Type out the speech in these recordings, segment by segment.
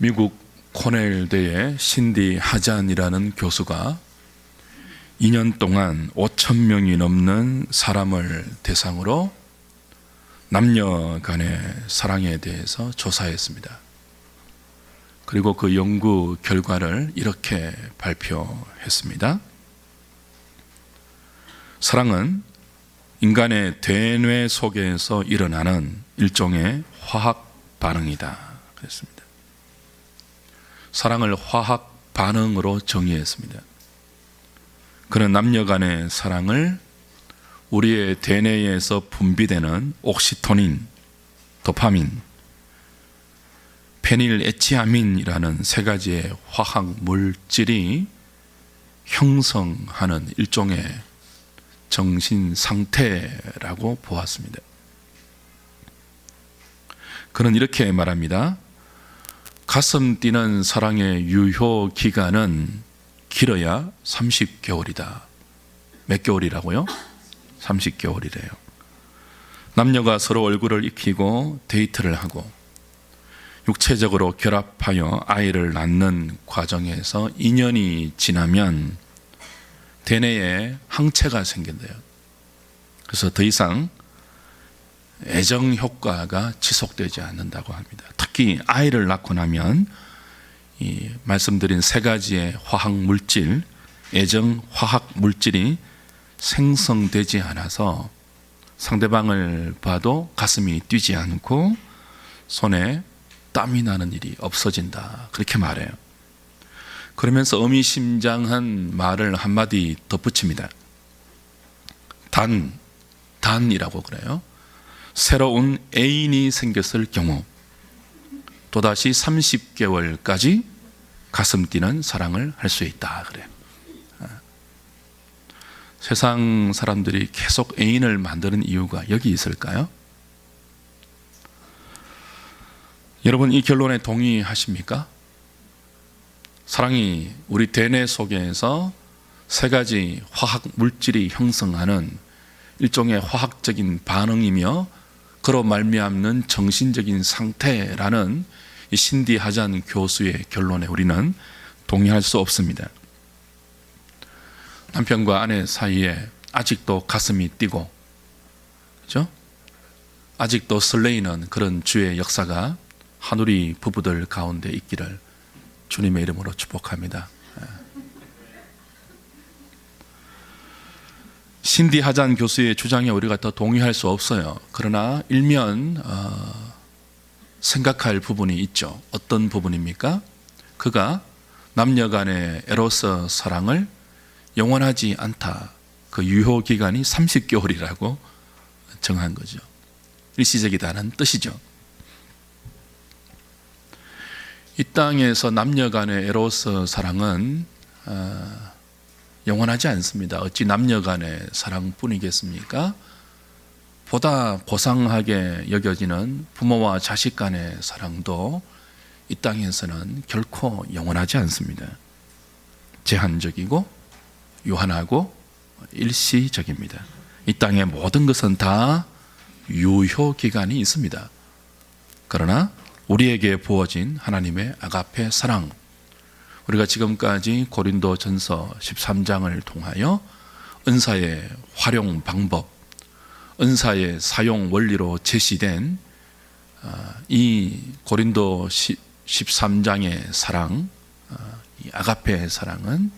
미국 코넬대의 신디 하잔이라는 교수가 2년 동안 5,000명이 넘는 사람을 대상으로 남녀 간의 사랑에 대해서 조사했습니다. 그리고 그 연구 결과를 이렇게 발표했습니다. 사랑은 인간의 대뇌 속에서 일어나는 일종의 화학 반응이다 그랬습니다. 사랑을 화학 반응으로 정의했습니다. 그는 남녀 간의 사랑을 우리의 대뇌에서 분비되는 옥시토닌, 도파민, 페닐에치아민이라는 세 가지의 화학 물질이 형성하는 일종의 정신 상태라고 보았습니다. 그는 이렇게 말합니다. 가슴 뛰는 사랑의 유효 기간은 길어야 30개월이다. 몇 개월이라고요? 30개월이래요. 남녀가 서로 얼굴을 익히고 데이트를 하고 육체적으로 결합하여 아이를 낳는 과정에서 2년이 지나면 대뇌에 항체가 생긴대요. 그래서 더 이상 애정 효과가 지속되지 않는다고 합니다. 특히 아이를 낳고 나면 이 말씀드린 세 가지의 화학 물질, 애정 화학 물질이 생성되지 않아서 상대방을 봐도 가슴이 뛰지 않고 손에 땀이 나는 일이 없어진다. 그렇게 말해요. 그러면서 의미심장한 말을 한마디 덧붙입니다. 단이라고 그래요. 새로운 애인이 생겼을 경우 또다시 30개월까지 가슴 뛰는 사랑을 할 수 있다 그래요. 세상 사람들이 계속 애인을 만드는 이유가 여기 있을까요? 여러분 이 결론에 동의하십니까? 사랑이 우리 대뇌 속에서 세 가지 화학 물질이 형성하는 일종의 화학적인 반응이며 그로 말미암는 정신적인 상태라는 이 신디 하잔 교수의 결론에 우리는 동의할 수 없습니다. 남편과 아내 사이에 아직도 가슴이 뛰고, 그렇죠? 아직도 설레이는 그런 주의 역사가 한우리 부부들 가운데 있기를 주님의 이름으로 축복합니다. 신디 하잔 교수의 주장에 우리가 더 동의할 수 없어요. 그러나 일면 생각할 부분이 있죠. 어떤 부분입니까? 그가 남녀 간의 에로스 사랑을 영원하지 않다. 그 유효 기간이 30개월이라고 정한 거죠. 일시적이다는 뜻이죠. 이 땅에서 남녀 간의 에로스 사랑은 영원하지 않습니다. 어찌 남녀 간의 사랑뿐이겠습니까? 보다 고상하게 여겨지는 부모와 자식 간의 사랑도 이 땅에서는 결코 영원하지 않습니다. 제한적이고 유한하고 일시적입니다. 이 땅의 모든 것은 다 유효 기간이 있습니다. 그러나 우리에게 부어진 하나님의 아가페 사랑, 우리가 지금까지 고린도전서 13장을 통하여 은사의 활용 방법, 은사의 사용 원리로 제시된 이 고린도 13장의 사랑, 이 아가페의 사랑은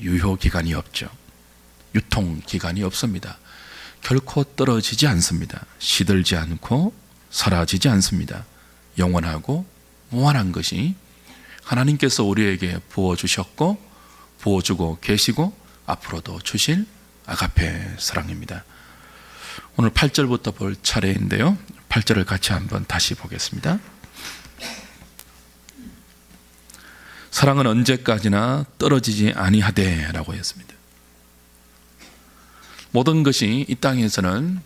유효 기간이 없죠. 유통 기간이 없습니다. 결코 떨어지지 않습니다. 시들지 않고 사라지지 않습니다. 영원하고 무한한 것이 하나님께서 우리에게 부어주셨고 부어주고 계시고 앞으로도 주실 아가페 사랑입니다. 오늘 8절부터 볼 차례인데요. 8절을 같이 한번 다시 보겠습니다. 사랑은 언제까지나 떨어지지 아니하되 라고 했습니다. 모든 것이 이 땅에서는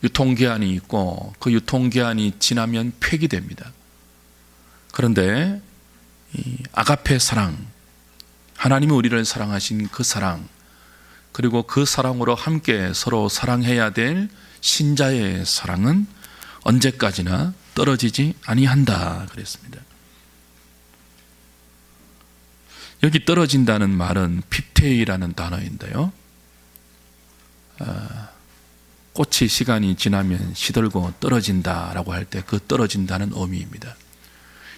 유통기한이 있고 그 유통기한이 지나면 폐기됩니다. 그런데 이 아가페 사랑, 하나님이 우리를 사랑하신 그 사랑, 그리고 그 사랑으로 함께 서로 사랑해야 될 신자의 사랑은 언제까지나 떨어지지 아니한다 그랬습니다. 여기 떨어진다는 말은 핍테이라는 단어인데요, 꽃이 시간이 지나면 시들고 떨어진다라고 할 때 그 떨어진다는 의미입니다.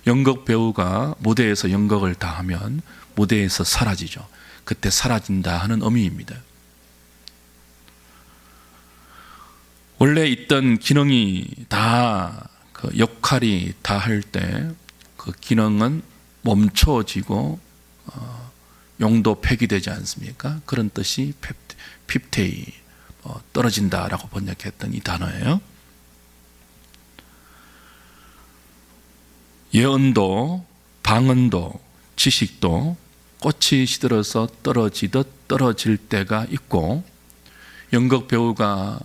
연극 배우가 무대에서 연극을 다하면 무대에서 사라지죠. 그때 사라진다 하는 의미입니다. 원래 있던 기능이 다, 그 역할이 다 할 때 그 기능은 멈춰지고 용도 폐기되지 않습니까? 그런 뜻이 핍테이, 떨어진다라고 번역했던 이 단어예요. 예언도, 방언도, 지식도 꽃이 시들어서 떨어지듯 떨어질 때가 있고, 연극 배우가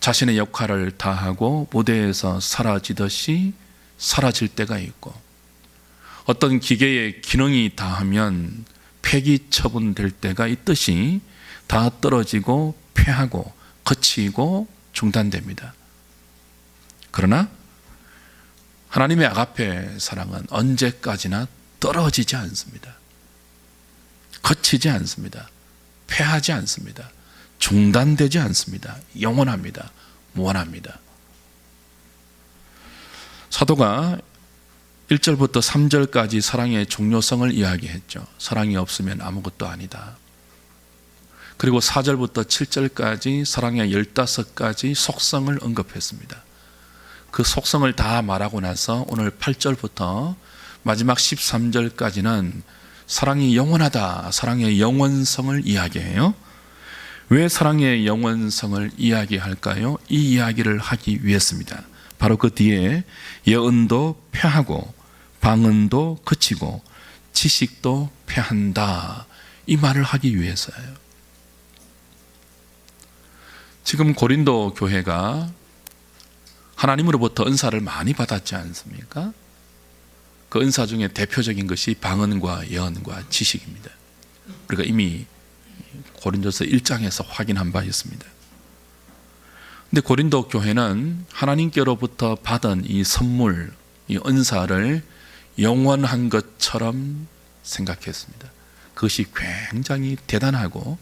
자신의 역할을 다하고 무대에서 사라지듯이 사라질 때가 있고, 어떤 기계의 기능이 다하면 폐기 처분될 때가 있듯이 다 떨어지고 폐하고 거치고 중단됩니다. 그러나 하나님의 아가페 사랑은 언제까지나 떨어지지 않습니다. 거치지 않습니다. 폐하지 않습니다. 중단되지 않습니다. 영원합니다. 무한합니다. 사도가 1절부터 3절까지 사랑의 중요성을 이야기했죠. 사랑이 없으면 아무것도 아니다. 그리고 4절부터 7절까지 사랑의 15가지 속성을 언급했습니다. 그 속성을 다 말하고 나서 오늘 8절부터 마지막 13절까지는 사랑이 영원하다, 사랑의 영원성을 이야기해요. 왜 사랑의 영원성을 이야기할까요? 이 이야기를 하기 위해서입니다. 바로 그 뒤에 예언도 폐하고 방언도 그치고 지식도 폐한다, 이 말을 하기 위해서예요. 지금 고린도 교회가 하나님으로부터 은사를 많이 받았지 않습니까? 그 은사 중에 대표적인 것이 방언과 예언과 지식입니다. 우리가 이미 고린도서 1장에서 확인한 바 있습니다. 근데 고린도 교회는 하나님께로부터 받은 이 선물, 이 은사를 영원한 것처럼 생각했습니다. 그것이 굉장히 대단하고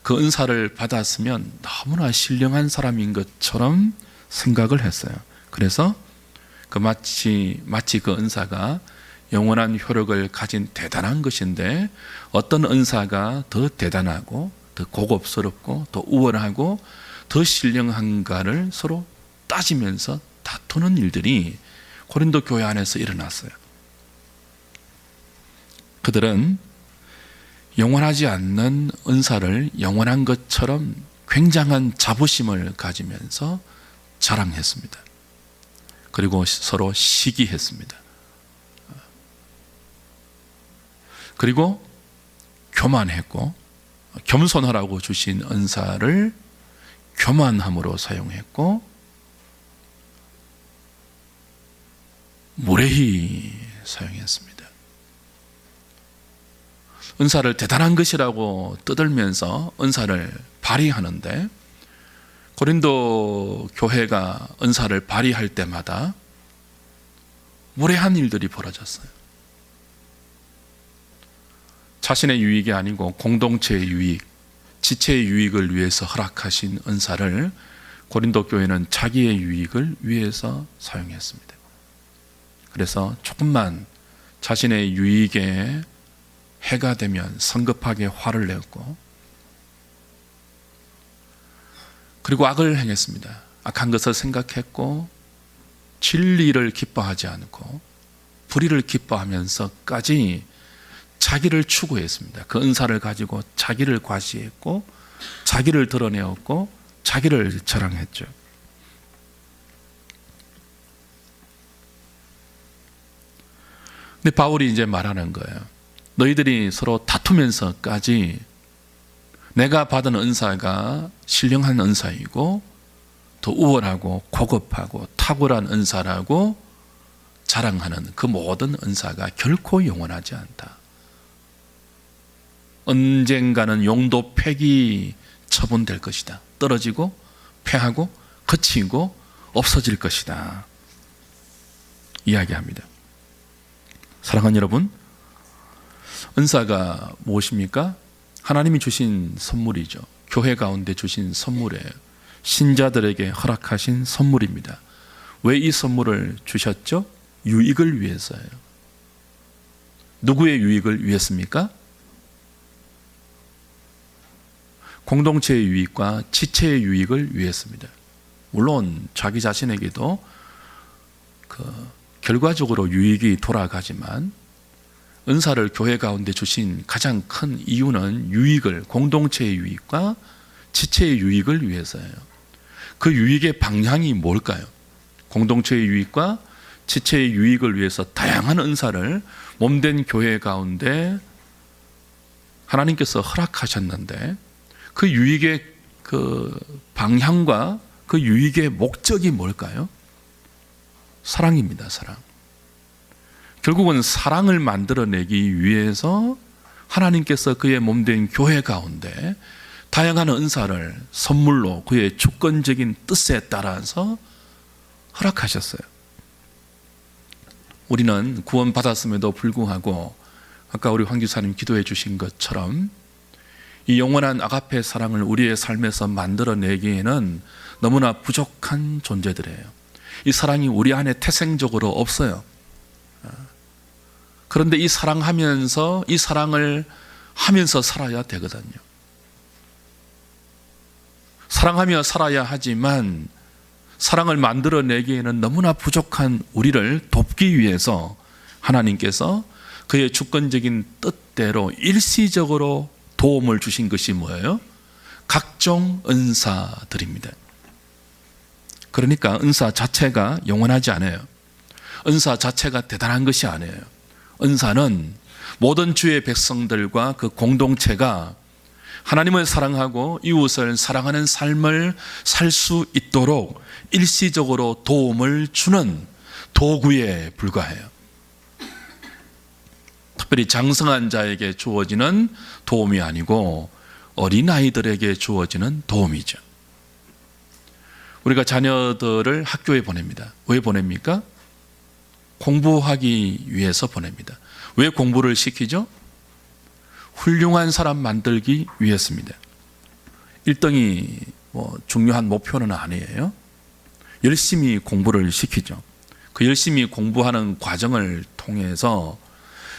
그 은사를 받았으면 너무나 신령한 사람인 것처럼 생각을 했어요. 그래서 마치 그 은사가 영원한 효력을 가진 대단한 것인데, 어떤 은사가 더 대단하고 더 고급스럽고 더 우월하고 더 신령한가를 서로 따지면서 다투는 일들이 고린도 교회 안에서 일어났어요. 그들은 영원하지 않는 은사를 영원한 것처럼 굉장한 자부심을 가지면서 자랑했습니다. 그리고 서로 시기했습니다. 그리고 교만했고, 겸손하라고 주신 은사를 교만함으로 사용했고, 무례히 사용했습니다. 은사를 대단한 것이라고 떠들면서 은사를 발휘하는데, 고린도 교회가 은사를 발휘할 때마다 무례한 일들이 벌어졌어요. 자신의 유익이 아니고 공동체의 유익, 지체의 유익을 위해서 허락하신 은사를 고린도 교회는 자기의 유익을 위해서 사용했습니다. 그래서 조금만 자신의 유익에 해가 되면 성급하게 화를 냈고, 그리고 악을 행했습니다. 악한 것을 생각했고, 진리를 기뻐하지 않고 불의를 기뻐하면서까지 자기를 추구했습니다. 그 은사를 가지고 자기를 과시했고, 자기를 드러내었고, 자기를 자랑했죠. 근데 바울이 이제 말하는 거예요. 너희들이 서로 다투면서까지 내가 받은 은사가 신령한 은사이고 더 우월하고 고급하고 탁월한 은사라고 자랑하는 그 모든 은사가 결코 영원하지 않다. 언젠가는 용도 폐기 처분될 것이다. 떨어지고 폐하고 거치고 없어질 것이다. 이야기합니다. 사랑하는 여러분, 은사가 무엇입니까? 하나님이 주신 선물이죠. 교회 가운데 주신 선물이에요. 신자들에게 허락하신 선물입니다. 왜 이 선물을 주셨죠? 유익을 위해서예요. 누구의 유익을 위해서입니까? 공동체의 유익과 지체의 유익을 위해서입니다. 물론 자기 자신에게도 결과적으로 유익이 돌아가지만 은사를 교회 가운데 주신 가장 큰 이유는 유익을, 공동체의 유익과 지체의 유익을 위해서예요. 그 유익의 방향이 뭘까요? 공동체의 유익과 지체의 유익을 위해서 다양한 은사를 몸된 교회 가운데 하나님께서 허락하셨는데 그 유익의 그 방향과 그 유익의 목적이 뭘까요? 사랑입니다. 사랑. 결국은 사랑을 만들어내기 위해서 하나님께서 그의 몸된 교회 가운데 다양한 은사를 선물로 그의 주권적인 뜻에 따라서 허락하셨어요. 우리는 구원받았음에도 불구하고 아까 우리 황 기사님 기도해 주신 것처럼 이 영원한 아가페 사랑을 우리의 삶에서 만들어내기에는 너무나 부족한 존재들이에요. 이 사랑이 우리 안에 태생적으로 없어요. 그런데 이 사랑하면서 이 사랑을 하면서 살아야 되거든요. 사랑하며 살아야 하지만 사랑을 만들어내기에는 너무나 부족한 우리를 돕기 위해서 하나님께서 그의 주권적인 뜻대로 일시적으로 도움을 주신 것이 뭐예요? 각종 은사들입니다. 그러니까 은사 자체가 영원하지 않아요. 은사 자체가 대단한 것이 아니에요. 은사는 모든 주의 백성들과 그 공동체가 하나님을 사랑하고 이웃을 사랑하는 삶을 살 수 있도록 일시적으로 도움을 주는 도구에 불과해요. 특별히 장성한 자에게 주어지는 도움이 아니고 어린아이들에게 주어지는 도움이죠. 우리가 자녀들을 학교에 보냅니다. 왜 보냅니까? 공부하기 위해서 보냅니다. 왜 공부를 시키죠? 훌륭한 사람 만들기 위해서입니다. 1등이 중요한 목표는 아니에요. 열심히 공부를 시키죠. 그 열심히 공부하는 과정을 통해서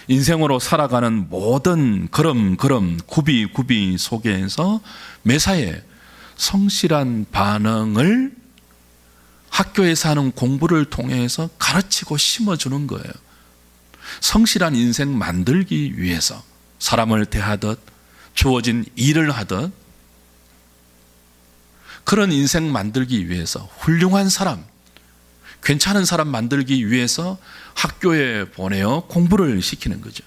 인생으로 살아가는 모든 걸음 구비 속에서 매사에 성실한 반응을 학교에서 하는 공부를 통해서 가르치고 심어주는 거예요. 성실한 인생 만들기 위해서 사람을 대하듯 주어진 일을 하듯 그런 인생 만들기 위해서 훌륭한 사람, 괜찮은 사람 만들기 위해서 학교에 보내어 공부를 시키는 거죠.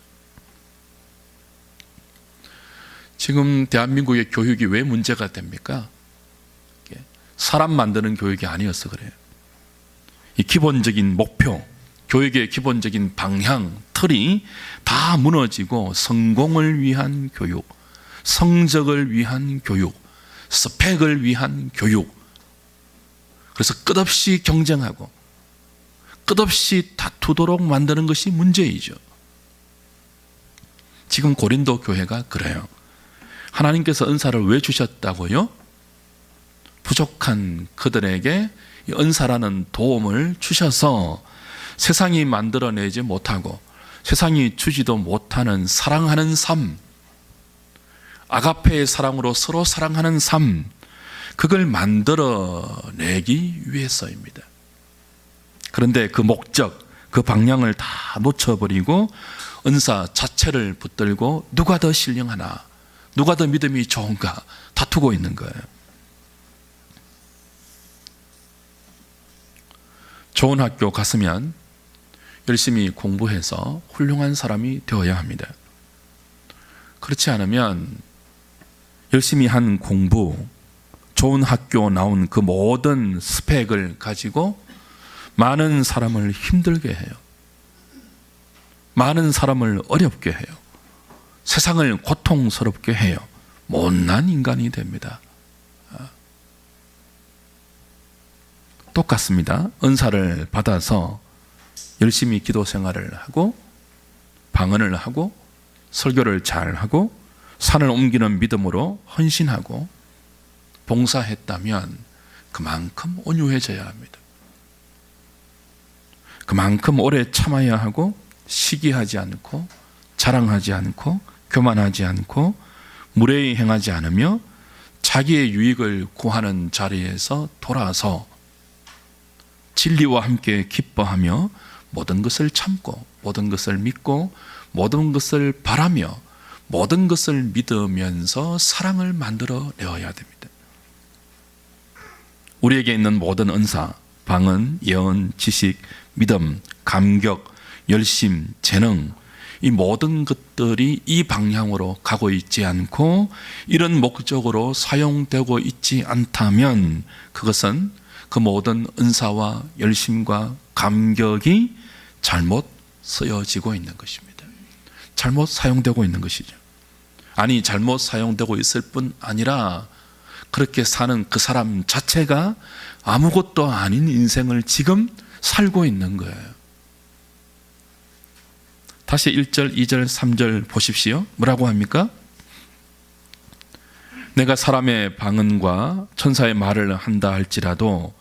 지금 대한민국의 교육이 왜 문제가 됩니까? 사람 만드는 교육이 아니어서 그래요. 이 기본적인 목표, 교육의 기본적인 방향, 틀이 다 무너지고 성공을 위한 교육, 성적을 위한 교육, 스펙을 위한 교육, 그래서 끝없이 경쟁하고 끝없이 다투도록 만드는 것이 문제이죠. 지금 고린도 교회가 그래요. 하나님께서 은사를 왜 주셨다고요? 부족한 그들에게 은사라는 도움을 주셔서 세상이 만들어내지 못하고 세상이 주지도 못하는 사랑하는 삶, 아가페의 사랑으로 서로 사랑하는 삶, 그걸 만들어내기 위해서입니다. 그런데 그 목적, 그 방향을 다 놓쳐버리고 은사 자체를 붙들고 누가 더 신령하나, 누가 더 믿음이 좋은가 다투고 있는 거예요. 좋은 학교 갔으면 열심히 공부해서 훌륭한 사람이 되어야 합니다. 그렇지 않으면 열심히 한 공부, 좋은 학교 나온 그 모든 스펙을 가지고 많은 사람을 힘들게 해요. 많은 사람을 어렵게 해요. 세상을 고통스럽게 해요. 못난 인간이 됩니다. 똑같습니다. 은사를 받아서 열심히 기도 생활을 하고 방언을 하고 설교를 잘하고 산을 옮기는 믿음으로 헌신하고 봉사했다면 그만큼 온유해져야 합니다. 그만큼 오래 참아야 하고 시기하지 않고 자랑하지 않고 교만하지 않고 무례히 행하지 않으며 자기의 유익을 구하는 자리에서 돌아서 진리와 함께 기뻐하며 모든 것을 참고 모든 것을 믿고 모든 것을 바라며 모든 것을 믿으면서 사랑을 만들어 내어야 됩니다. 우리에게 있는 모든 은사, 방언, 예언, 지식, 믿음, 감격, 열심, 재능, 이 모든 것들이 이 방향으로 가고 있지 않고 이런 목적으로 사용되고 있지 않다면 그것은 그 모든 은사와 열심과 감격이 잘못 쓰여지고 있는 것입니다. 잘못 사용되고 있는 것이죠. 아니, 잘못 사용되고 있을 뿐 아니라 그렇게 사는 그 사람 자체가 아무것도 아닌 인생을 지금 살고 있는 거예요. 다시 1절, 2절, 3절 보십시오. 뭐라고 합니까? 내가 사람의 방언과 천사의 말을 한다 할지라도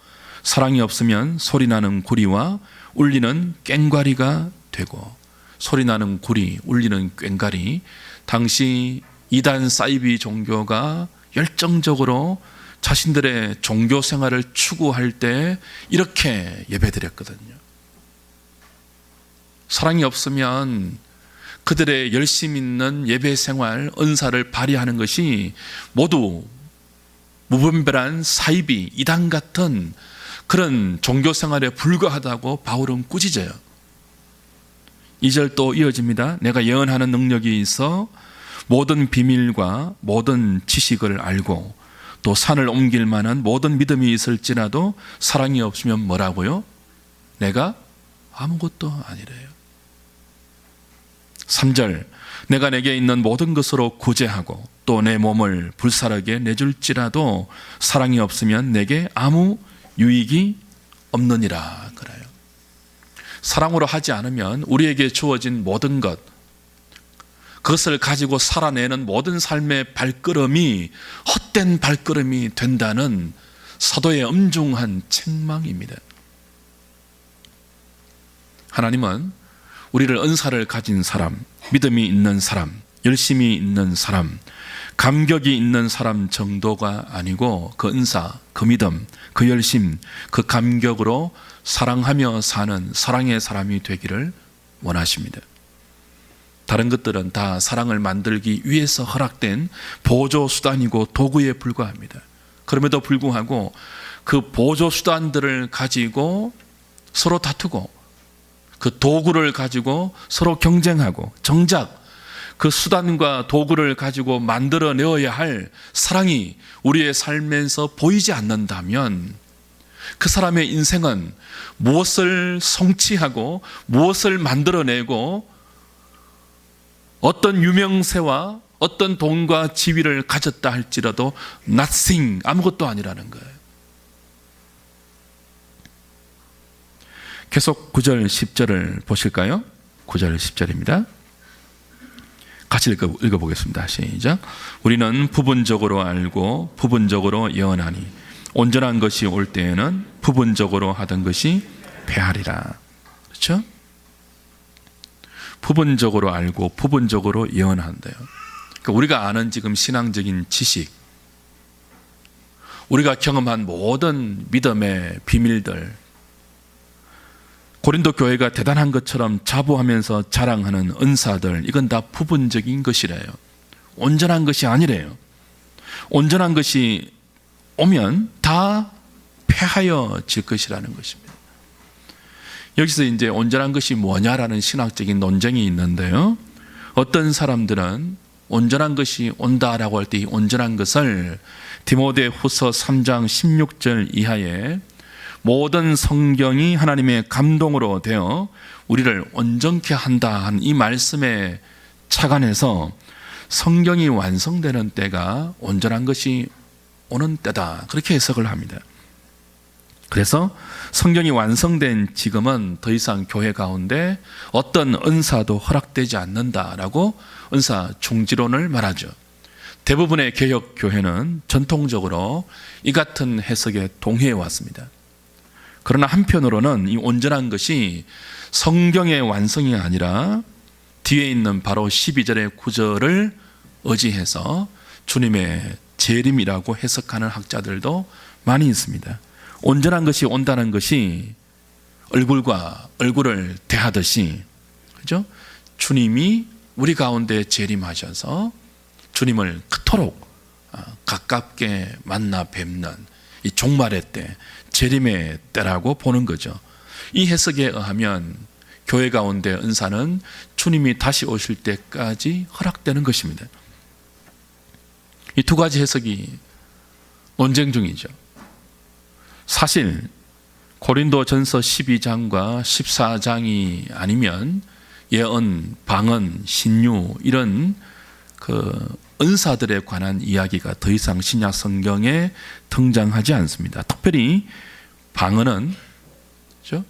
사랑이 없으면 소리나는 구리와 울리는 꽹과리가 되고, 소리나는 구리, 울리는 꽹과리, 당시 이단 사이비 종교가 열정적으로 자신들의 종교 생활을 추구할 때 이렇게 예배드렸거든요. 사랑이 없으면 그들의 열심 있는 예배 생활, 은사를 발휘하는 것이 모두 무분별한 사이비, 이단 같은 그런 종교 생활에 불과하다고 바울은 꾸짖어요. 2절 또 이어집니다. 내가 예언하는 능력이 있어 모든 비밀과 모든 지식을 알고 또 산을 옮길 만한 모든 믿음이 있을지라도 사랑이 없으면 뭐라고요? 내가 아무것도 아니래요. 3절 내가 내게 있는 모든 것으로 구제하고 또 내 몸을 불사르게 내줄지라도 사랑이 없으면 내게 아무 유익이 없느니라 그래요. 사랑으로 하지 않으면 우리에게 주어진 모든 것, 그것을 가지고 살아내는 모든 삶의 발걸음이 헛된 발걸음이 된다는 사도의 엄중한 책망입니다. 하나님은 우리를 은사를 가진 사람, 믿음이 있는 사람, 열심히 있는 사람, 감격이 있는 사람 정도가 아니고 그 은사, 그 믿음, 그 열심, 그 감격으로 사랑하며 사는 사랑의 사람이 되기를 원하십니다. 다른 것들은 다 사랑을 만들기 위해서 허락된 보조 수단이고 도구에 불과합니다. 그럼에도 불구하고 그 보조 수단들을 가지고 서로 다투고 그 도구를 가지고 서로 경쟁하고 정작 그 수단과 도구를 가지고 만들어내어야 할 사랑이 우리의 삶에서 보이지 않는다면 그 사람의 인생은 무엇을 성취하고 무엇을 만들어내고 어떤 유명세와 어떤 돈과 지위를 가졌다 할지라도 nothing, 아무것도 아니라는 거예요. 계속 9절 10절을 보실까요? 9절 10절입니다. 같이 읽어보겠습니다. 시작. 우리는 부분적으로 알고 부분적으로 예언하니 온전한 것이 올 때에는 부분적으로 하던 것이 패하리라. 그렇죠? 부분적으로 알고 부분적으로 예언한대요. 그러니까 우리가 아는 지금 신앙적인 지식, 우리가 경험한 모든 믿음의 비밀들, 고린도 교회가 대단한 것처럼 자부하면서 자랑하는 은사들, 이건 다 부분적인 것이래요. 온전한 것이 아니래요. 온전한 것이 오면 다 패하여질 것이라는 것입니다. 여기서 이제 온전한 것이 뭐냐라는 신학적인 논쟁이 있는데요. 어떤 사람들은 온전한 것이 온다라고 할 때 이 온전한 것을 디모데후서 3장 16절 이하에 모든 성경이 하나님의 감동으로 되어 우리를 온전케 한다 한 이 말씀에 착안해서 성경이 완성되는 때가 온전한 것이 오는 때다, 그렇게 해석을 합니다. 그래서 성경이 완성된 지금은 더 이상 교회 가운데 어떤 은사도 허락되지 않는다라고 은사 중지론을 말하죠. 대부분의 개혁 교회는 전통적으로 이 같은 해석에 동의해 왔습니다. 그러나 한편으로는 이 온전한 것이 성경의 완성이 아니라 뒤에 있는 바로 12절의 구절을 의지해서 주님의 재림이라고 해석하는 학자들도 많이 있습니다. 온전한 것이 온다는 것이 얼굴과 얼굴을 대하듯이, 그죠? 주님이 우리 가운데 재림하셔서 주님을 그토록 가깝게 만나 뵙는 이 종말의 때, 재림의 때라고 보는 거죠. 이 해석에 의하면 교회 가운데 은사는 주님이 다시 오실 때까지 허락되는 것입니다. 이 두 가지 해석이 논쟁 중이죠. 사실 고린도전서 12장과 14장이 아니면 예언, 방언, 신유 이런 은사들에 관한 이야기가 더 이상 신약 성경에 등장하지 않습니다. 특별히 방언은 그렇죠?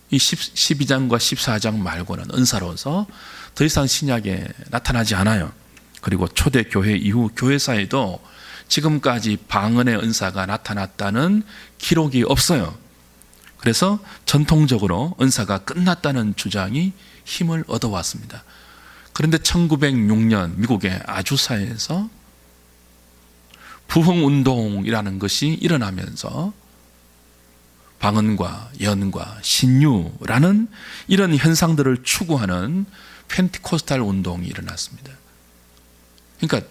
이 12장과 14장 말고는 은사로서 더 이상 신약에 나타나지 않아요. 그리고 초대교회 이후 교회사에도 지금까지 방언의 은사가 나타났다는 기록이 없어요. 그래서 전통적으로 은사가 끝났다는 주장이 힘을 얻어왔습니다. 그런데 1906년 미국의 아주사에서 부흥운동이라는 것이 일어나면서 방언과 예언과 신유라는 이런 현상들을 추구하는 펜티코스탈 운동이 일어났습니다. 그러니까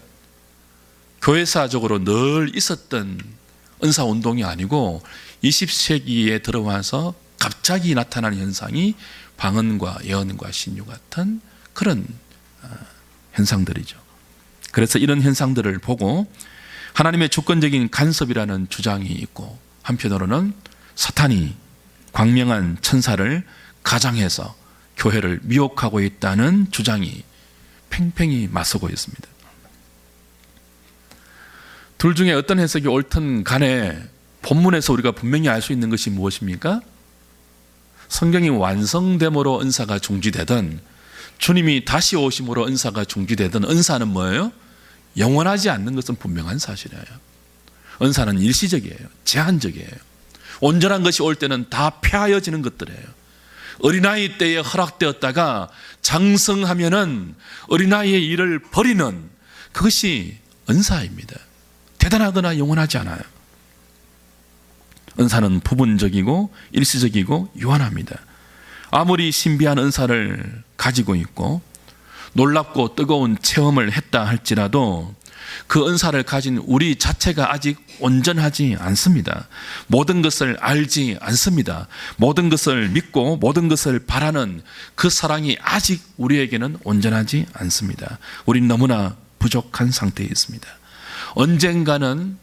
교회사적으로 늘 있었던 은사운동이 아니고 20세기에 들어와서 갑자기 나타나는 현상이 방언과 예언과 신유 같은 그런 현상들이죠. 그래서 이런 현상들을 보고 하나님의 주권적인 간섭이라는 주장이 있고, 한편으로는 사탄이 광명한 천사를 가장해서 교회를 미혹하고 있다는 주장이 팽팽히 맞서고 있습니다. 둘 중에 어떤 해석이 옳든 간에 본문에서 우리가 분명히 알 수 있는 것이 무엇입니까? 성경이 완성됨으로 은사가 중지되든 주님이 다시 오심으로 은사가 중지되든 은사는 뭐예요? 영원하지 않는 것은 분명한 사실이에요. 은사는 일시적이에요. 제한적이에요. 온전한 것이 올 때는 다 폐하여지는 것들이에요. 어린아이 때에 허락되었다가 장성하면은 어린아이의 일을 버리는 그것이 은사입니다. 대단하거나 영원하지 않아요. 은사는 부분적이고 일시적이고 유한합니다. 아무리 신비한 은사를 가지고 있고 놀랍고 뜨거운 체험을 했다 할지라도 그 은사를 가진 우리 자체가 아직 온전하지 않습니다. 모든 것을 알지 않습니다. 모든 것을 믿고 모든 것을 바라는 그 사랑이 아직 우리에게는 온전하지 않습니다. 우린 너무나 부족한 상태에 있습니다. 언젠가는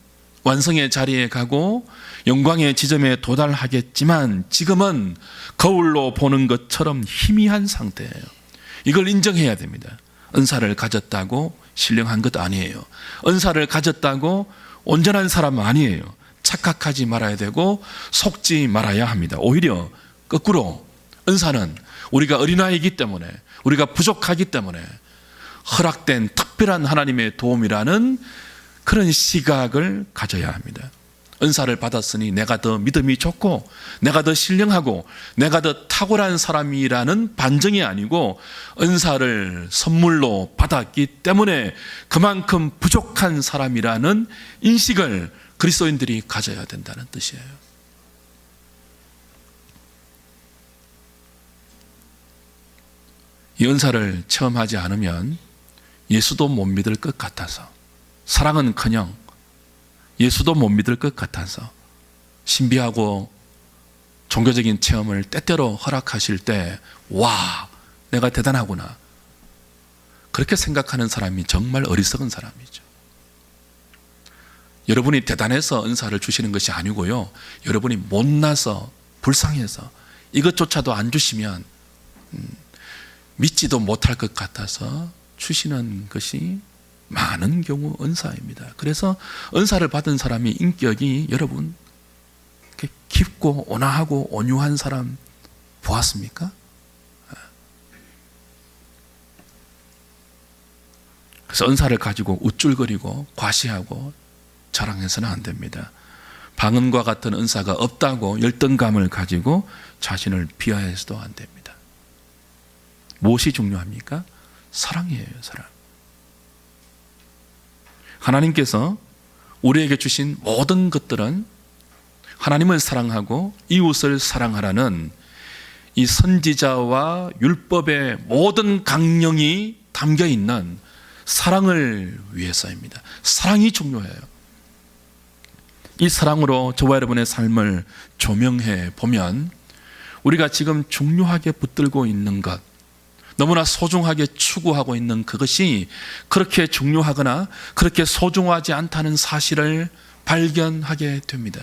완성의 자리에 가고 영광의 지점에 도달하겠지만 지금은 거울로 보는 것처럼 희미한 상태예요. 이걸 인정해야 됩니다. 은사를 가졌다고 신령한 것 아니에요. 은사를 가졌다고 온전한 사람 아니에요. 착각하지 말아야 되고 속지 말아야 합니다. 오히려 거꾸로 은사는 우리가 어린아이이기 때문에, 우리가 부족하기 때문에 허락된 특별한 하나님의 도움이라는 그런 시각을 가져야 합니다. 은사를 받았으니 내가 더 믿음이 좋고 내가 더 신령하고 내가 더 탁월한 사람이라는 반증이 아니고 은사를 선물로 받았기 때문에 그만큼 부족한 사람이라는 인식을 그리스도인들이 가져야 된다는 뜻이에요. 이 은사를 체험하지 않으면 예수도 못 믿을 것 같아서, 사랑은커녕 예수도 못 믿을 것 같아서 신비하고 종교적인 체험을 때때로 허락하실 때 와, 내가 대단하구나, 그렇게 생각하는 사람이 정말 어리석은 사람이죠. 여러분이 대단해서 은사를 주시는 것이 아니고요, 여러분이 못나서 불쌍해서 이것조차도 안 주시면 믿지도 못할 것 같아서 주시는 것이 많은 경우 은사입니다. 그래서 은사를 받은 사람이 인격이 여러분 깊고 온화하고 온유한 사람 보았습니까? 그래서 은사를 가지고 우쭐거리고 과시하고 자랑해서는 안 됩니다. 방언과 같은 은사가 없다고 열등감을 가지고 자신을 비하해서도 안 됩니다. 무엇이 중요합니까? 사랑이에요, 사랑. 하나님께서 우리에게 주신 모든 것들은 하나님을 사랑하고 이웃을 사랑하라는 이 선지자와 율법의 모든 강령이 담겨 있는 사랑을 위해서입니다. 사랑이 중요해요. 이 사랑으로 저와 여러분의 삶을 조명해 보면 우리가 지금 중요하게 붙들고 있는 것, 너무나 소중하게 추구하고 있는 그것이 그렇게 중요하거나 그렇게 소중하지 않다는 사실을 발견하게 됩니다.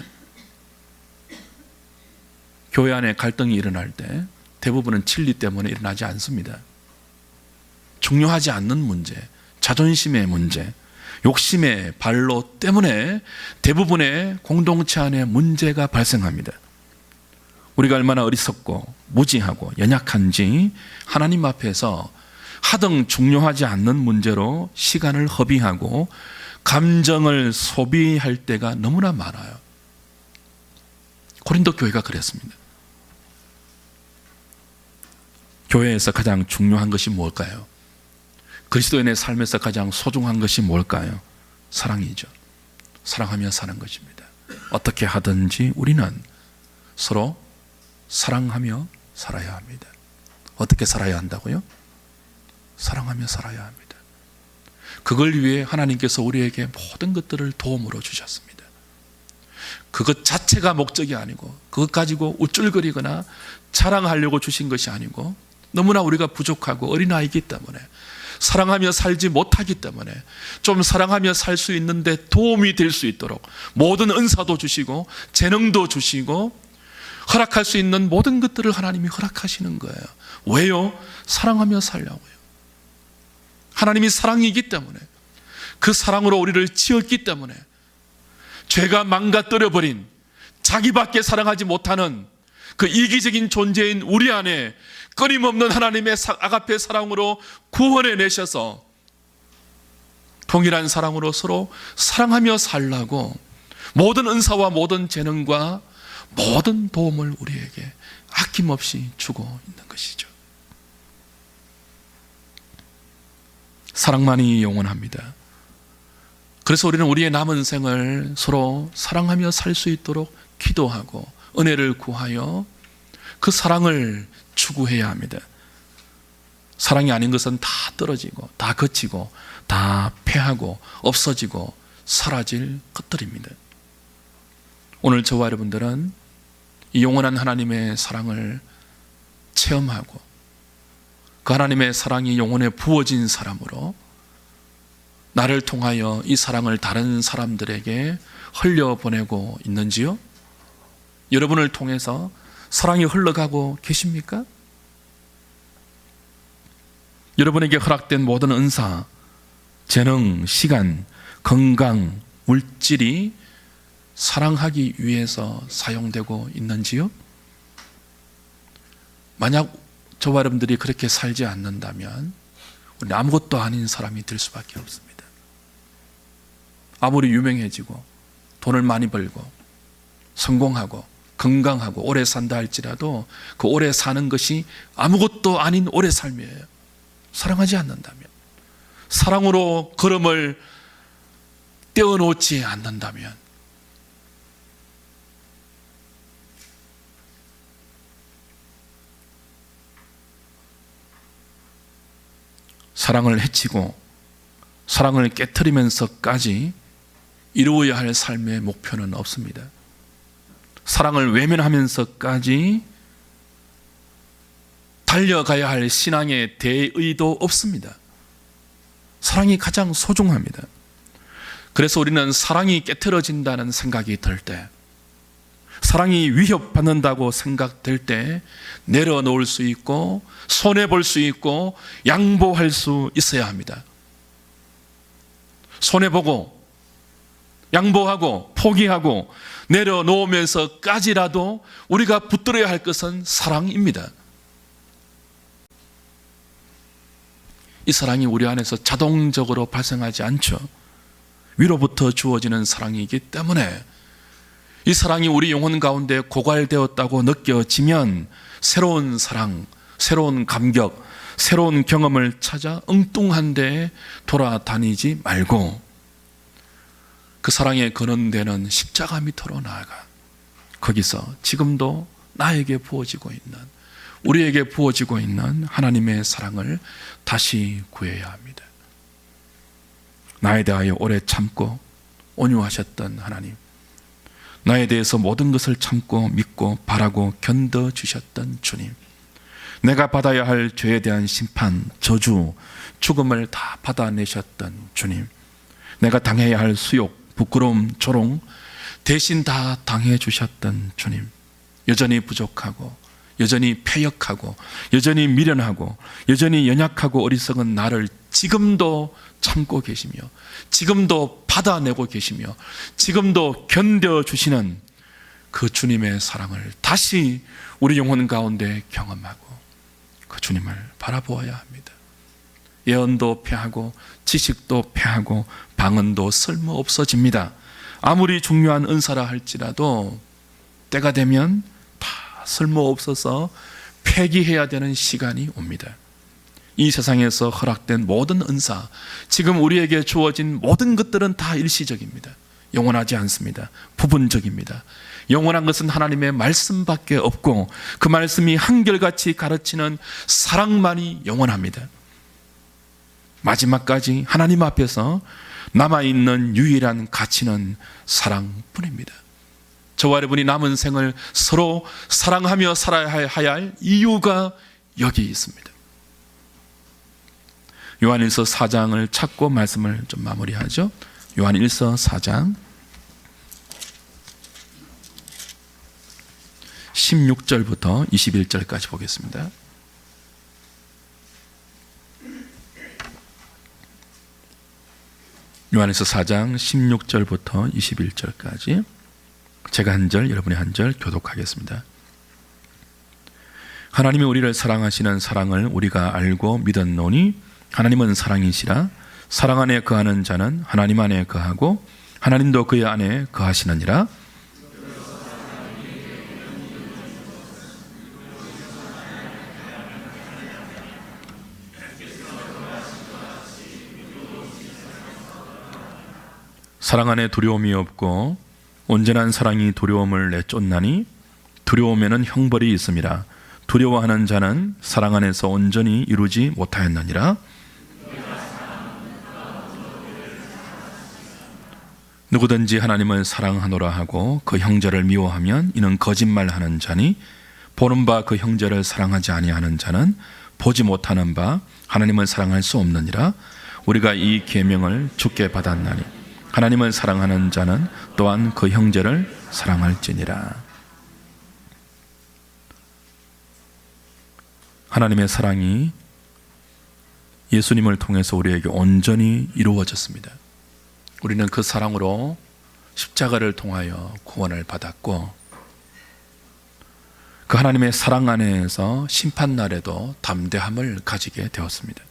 교회 안에 갈등이 일어날 때 대부분은 진리 때문에 일어나지 않습니다. 중요하지 않는 문제, 자존심의 문제, 욕심의 발로 때문에 대부분의 공동체 안에 문제가 발생합니다. 우리가 얼마나 어리석고 무지하고 연약한지 하나님 앞에서 하등 중요하지 않는 문제로 시간을 허비하고 감정을 소비할 때가 너무나 많아요. 고린도 교회가 그랬습니다. 교회에서 가장 중요한 것이 뭘까요? 그리스도인의 삶에서 가장 소중한 것이 뭘까요? 사랑이죠. 사랑하며 사는 것입니다. 어떻게 하든지 우리는 서로 사랑하며 살아야 합니다. 어떻게 살아야 한다고요? 사랑하며 살아야 합니다. 그걸 위해 하나님께서 우리에게 모든 것들을 도움으로 주셨습니다. 그것 자체가 목적이 아니고 그것 가지고 우쭐거리거나 자랑하려고 주신 것이 아니고 너무나 우리가 부족하고 어린아이이기 때문에 사랑하며 살지 못하기 때문에 좀 사랑하며 살 수 있는데 도움이 될 수 있도록 모든 은사도 주시고 재능도 주시고 허락할 수 있는 모든 것들을 하나님이 허락하시는 거예요. 왜요? 사랑하며 살려고요. 하나님이 사랑이기 때문에 그 사랑으로 우리를 지었기 때문에 죄가 망가뜨려버린 자기밖에 사랑하지 못하는 그 이기적인 존재인 우리 안에 끊임없는 하나님의 아가페 사랑으로 구원해 내셔서 동일한 사랑으로 서로 사랑하며 살라고 모든 은사와 모든 재능과 모든 도움을 우리에게 아낌없이 주고 있는 것이죠. 사랑만이 영원합니다. 그래서 우리는 우리의 남은 생을 서로 사랑하며 살 수 있도록 기도하고 은혜를 구하여 그 사랑을 추구해야 합니다. 사랑이 아닌 것은 다 떨어지고 다 거치고 다 패하고 없어지고 사라질 것들입니다. 오늘 저와 여러분들은 이 영원한 하나님의 사랑을 체험하고 그 하나님의 사랑이 영혼에 부어진 사람으로 나를 통하여 이 사랑을 다른 사람들에게 흘려보내고 있는지요? 여러분을 통해서 사랑이 흘러가고 계십니까? 여러분에게 허락된 모든 은사, 재능, 시간, 건강, 물질이 사랑하기 위해서 사용되고 있는지요? 만약 저와 여러분들이 그렇게 살지 않는다면 우리는 아무것도 아닌 사람이 될 수밖에 없습니다. 아무리 유명해지고 돈을 많이 벌고 성공하고 건강하고 오래 산다 할지라도 그 오래 사는 것이 아무것도 아닌 오래 삶이에요. 사랑하지 않는다면, 사랑으로 걸음을 떼어놓지 않는다면 사랑을 해치고 사랑을 깨트리면서까지 이루어야 할 삶의 목표는 없습니다. 사랑을 외면하면서까지 달려가야 할 신앙의 대의도 없습니다. 사랑이 가장 소중합니다. 그래서 우리는 사랑이 깨트려진다는 생각이 들 때, 사랑이 위협받는다고 생각될 때 내려놓을 수 있고 손해볼 수 있고 양보할 수 있어야 합니다. 손해보고 양보하고 포기하고 내려놓으면서까지라도 우리가 붙들어야 할 것은 사랑입니다. 이 사랑이 우리 안에서 자동적으로 발생하지 않죠. 위로부터 주어지는 사랑이기 때문에 이 사랑이 우리 영혼 가운데 고갈되었다고 느껴지면 새로운 사랑, 새로운 감격, 새로운 경험을 찾아 엉뚱한 데에 돌아다니지 말고 그 사랑에 근원되는 십자가 밑으로 나아가 거기서 지금도 나에게 부어지고 있는, 우리에게 부어지고 있는 하나님의 사랑을 다시 구해야 합니다. 나에 대하여 오래 참고 온유하셨던 하나님, 나에 대해서 모든 것을 참고 믿고 바라고 견뎌주셨던 주님, 내가 받아야 할 죄에 대한 심판, 저주, 죽음을 다 받아내셨던 주님, 내가 당해야 할 수욕, 부끄러움, 조롱 대신 다 당해 주셨던 주님, 여전히 부족하고 여전히 패역하고 여전히 미련하고 여전히 연약하고 어리석은 나를 지금도 참고 계시며 지금도 받아내고 계시며 지금도 견뎌주시는 그 주님의 사랑을 다시 우리 영혼 가운데 경험하고 그 주님을 바라보아야 합니다. 예언도 패하고 지식도 패하고 방언도 쓸모없어집니다. 아무리 중요한 은사라 할지라도 때가 되면 다 쓸모없어서 폐기해야 되는 시간이 옵니다. 이 세상에서 허락된 모든 은사, 지금 우리에게 주어진 모든 것들은 다 일시적입니다. 영원하지 않습니다. 부분적입니다. 영원한 것은 하나님의 말씀밖에 없고 그 말씀이 한결같이 가르치는 사랑만이 영원합니다. 마지막까지 하나님 앞에서 남아있는 유일한 가치는 사랑뿐입니다. 저와 여러분이 남은 생을 서로 사랑하며 살아야 할 이유가 여기 있습니다. 요한일서 4장을 찾고 말씀을 좀 마무리하죠. 요한일서 4장 16절부터 21절까지 보겠습니다. 요한일서 4장 16절부터 21절까지 제가 한 절, 여러분이 한 절 교독하겠습니다. 하나님이 우리를 사랑하시는 사랑을 우리가 알고 믿었노니 하나님은 사랑이시라. 사랑 안에 거하는 자는 하나님 안에 거하고 하나님도 그의 안에 거하시느니라. 사랑 안에 두려움이 없고 온전한 사랑이 두려움을 내쫓나니 두려움에는 형벌이 있음이라. 두려워하는 자는 사랑 안에서 온전히 이루지 못하였느니라. 누구든지 하나님을 사랑하노라 하고 그 형제를 미워하면 이는 거짓말하는 자니 보는 바 그 형제를 사랑하지 아니하는 자는 보지 못하는 바 하나님을 사랑할 수 없느니라. 우리가 이 계명을 주께 받았나니 하나님을 사랑하는 자는 또한 그 형제를 사랑할지니라. 하나님의 사랑이 예수님을 통해서 우리에게 온전히 이루어졌습니다. 우리는 그 사랑으로 십자가를 통하여 구원을 받았고 그 하나님의 사랑 안에서 심판날에도 담대함을 가지게 되었습니다.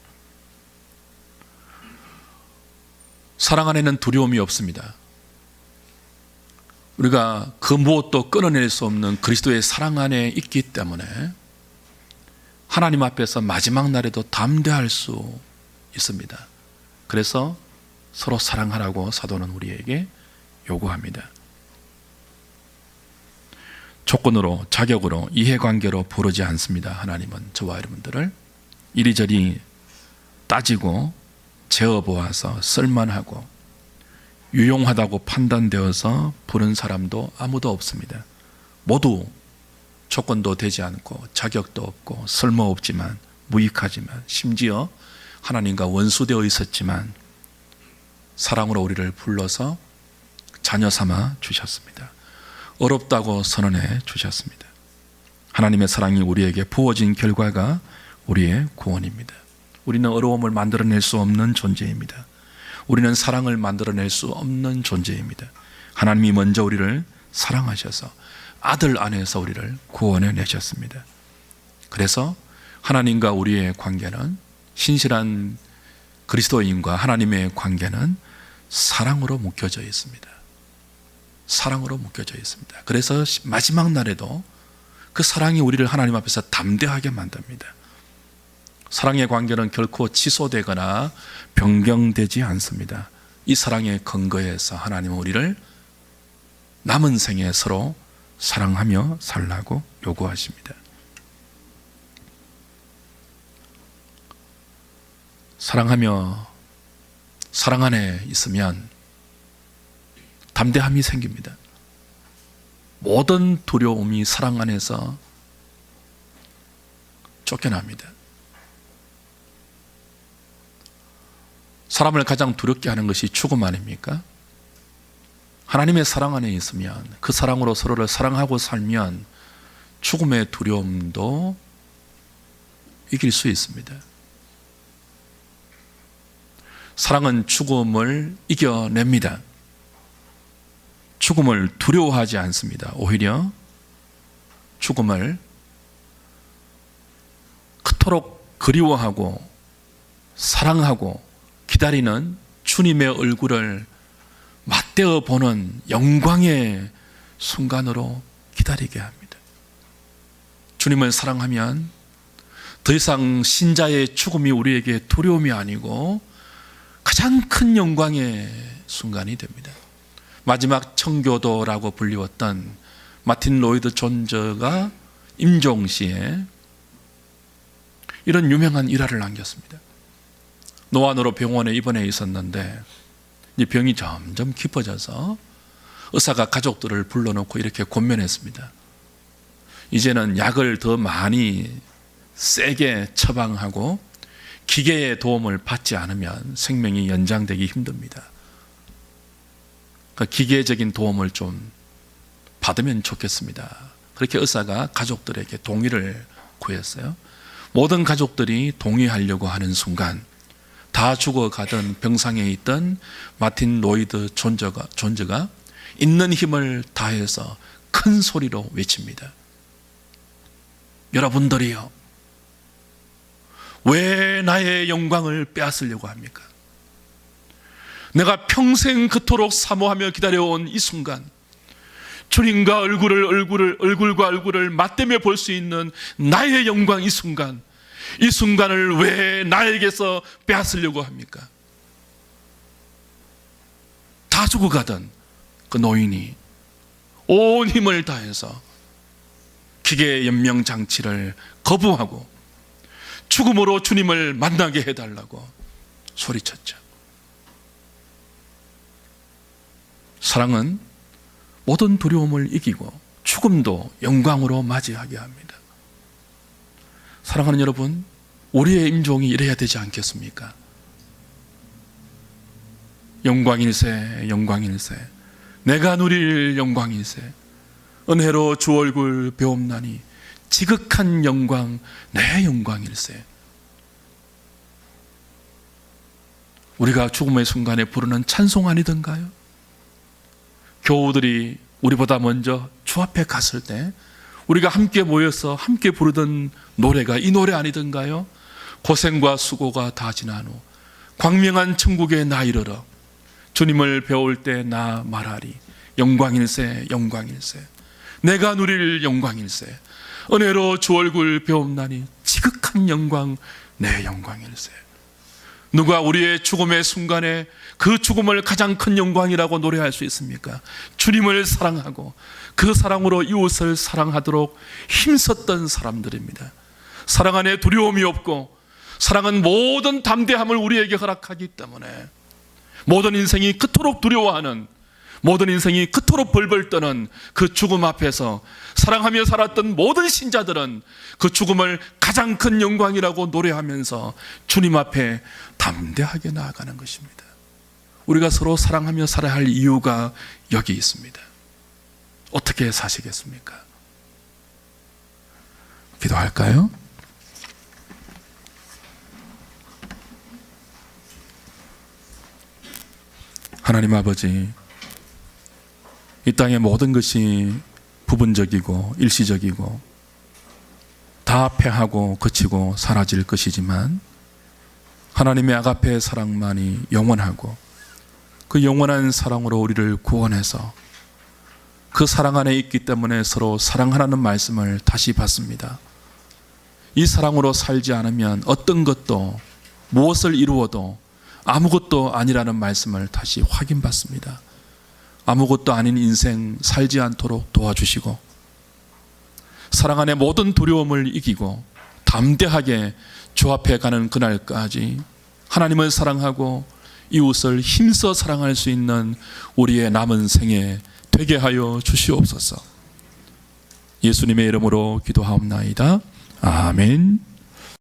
사랑 안에는 두려움이 없습니다. 우리가 그 무엇도 끊어낼 수 없는 그리스도의 사랑 안에 있기 때문에 하나님 앞에서 마지막 날에도 담대할 수 있습니다. 그래서 서로 사랑하라고 사도는 우리에게 요구합니다. 조건으로, 자격으로, 이해관계로 부르지 않습니다. 하나님은 저와 여러분들을 이리저리 따지고 재어보아서 쓸만하고 유용하다고 판단되어서 부른 사람도 아무도 없습니다. 모두 조건도 되지 않고 자격도 없고 쓸모없지만 무익하지만 심지어 하나님과 원수되어 있었지만 사랑으로 우리를 불러서 자녀 삼아 주셨습니다. 어렵다고 선언해 주셨습니다. 하나님의 사랑이 우리에게 부어진 결과가 우리의 구원입니다. 우리는 어려움을 만들어낼 수 없는 존재입니다. 우리는 사랑을 만들어낼 수 없는 존재입니다. 하나님이 먼저 우리를 사랑하셔서 아들 안에서 우리를 구원해 내셨습니다. 그래서 하나님과 우리의 관계는, 신실한 그리스도인과 하나님의 관계는 사랑으로 묶여져 있습니다. 사랑으로 묶여져 있습니다. 그래서 마지막 날에도 그 사랑이 우리를 하나님 앞에서 담대하게 만듭니다. 사랑의 관계는 결코 취소되거나 변경되지 않습니다. 이 사랑의 근거에서 하나님은 우리를 남은 생에 서로 사랑하며 살라고 요구하십니다. 사랑하며 사랑 안에 있으면 담대함이 생깁니다. 모든 두려움이 사랑 안에서 쫓겨납니다. 사람을 가장 두렵게 하는 것이 죽음 아닙니까? 하나님의 사랑 안에 있으면, 그 사랑으로 서로를 사랑하고 살면 죽음의 두려움도 이길 수 있습니다. 사랑은 죽음을 이겨냅니다. 죽음을 두려워하지 않습니다. 오히려 죽음을 그토록 그리워하고 사랑하고 기다리는 주님의 얼굴을 맞대어 보는 영광의 순간으로 기다리게 합니다. 주님을 사랑하면 더 이상 신자의 죽음이 우리에게 두려움이 아니고 가장 큰 영광의 순간이 됩니다. 마지막 청교도라고 불리웠던 마틴 로이드 존저가 임종시에 이런 유명한 일화를 남겼습니다. 노안으로 병원에 입원해 있었는데 이 병이 점점 깊어져서 의사가 가족들을 불러놓고 이렇게 권면했습니다. 이제는 약을 더 많이 세게 처방하고 기계의 도움을 받지 않으면 생명이 연장되기 힘듭니다. 그러니까 기계적인 도움을 좀 받으면 좋겠습니다. 그렇게 의사가 가족들에게 동의를 구했어요. 모든 가족들이 동의하려고 하는 순간 다 죽어가던 병상에 있던 마틴 로이드 존저가 있는 힘을 다해서 큰 소리로 외칩니다. 여러분들이요, 왜 나의 영광을 빼앗으려고 합니까? 내가 평생 그토록 사모하며 기다려온 이 순간, 주님과 얼굴과 얼굴을 맞대며 볼 수 있는 나의 영광, 이 순간을 왜 나에게서 빼앗으려고 합니까? 다 죽어가던 그 노인이 온 힘을 다해서 기계의 연명 장치를 거부하고 죽음으로 주님을 만나게 해달라고 소리쳤죠. 사랑은 모든 두려움을 이기고 죽음도 영광으로 맞이하게 합니다. 사랑하는 여러분, 우리의 임종이 이래야 되지 않겠습니까? 영광일세, 영광일세, 내가 누릴 영광일세, 은혜로 주 얼굴 배옵나니 지극한 영광, 내 영광일세. 우리가 죽음의 순간에 부르는 찬송 아니던가요? 교우들이 우리보다 먼저 주 앞에 갔을 때 우리가 함께 모여서 함께 부르던 노래가 이 노래 아니던가요? 고생과 수고가 다 지난 후 광명한 천국에 나 이르러 주님을 배울 때 나 말하리 영광일세, 영광일세, 내가 누릴 영광일세, 은혜로 주 얼굴 배옵나니 지극한 영광, 내 영광일세. 누가 우리의 죽음의 순간에 그 죽음을 가장 큰 영광이라고 노래할 수 있습니까? 주님을 사랑하고 그 사랑으로 이웃을 사랑하도록 힘썼던 사람들입니다. 사랑 안에 두려움이 없고, 사랑은 모든 담대함을 우리에게 허락하기 때문에 모든 인생이 그토록 두려워하는, 모든 인생이 그토록 벌벌 떠는 그 죽음 앞에서 사랑하며 살았던 모든 신자들은 그 죽음을 가장 큰 영광이라고 노래하면서 주님 앞에 담대하게 나아가는 것입니다. 우리가 서로 사랑하며 살아야 할 이유가 여기 있습니다. 어떻게 사시겠습니까? 기도할까요? 하나님 아버지, 이 땅의 모든 것이 부분적이고 일시적이고 다 패하고 그치고 사라질 것이지만 하나님의 아가페의 사랑만이 영원하고 그 영원한 사랑으로 우리를 구원해서 그 사랑 안에 있기 때문에 서로 사랑하라는 말씀을 다시 받습니다. 이 사랑으로 살지 않으면 어떤 것도 무엇을 이루어도 아무것도 아니라는 말씀을 다시 확인받습니다. 아무것도 아닌 인생 살지 않도록 도와주시고 사랑 안에 모든 두려움을 이기고 담대하게 주 앞에 가는 그날까지 하나님을 사랑하고 이웃을 힘써 사랑할 수 있는 우리의 남은 생에 되게 하여 주시옵소서. 예수님의 이름으로 기도하옵나이다. 아멘.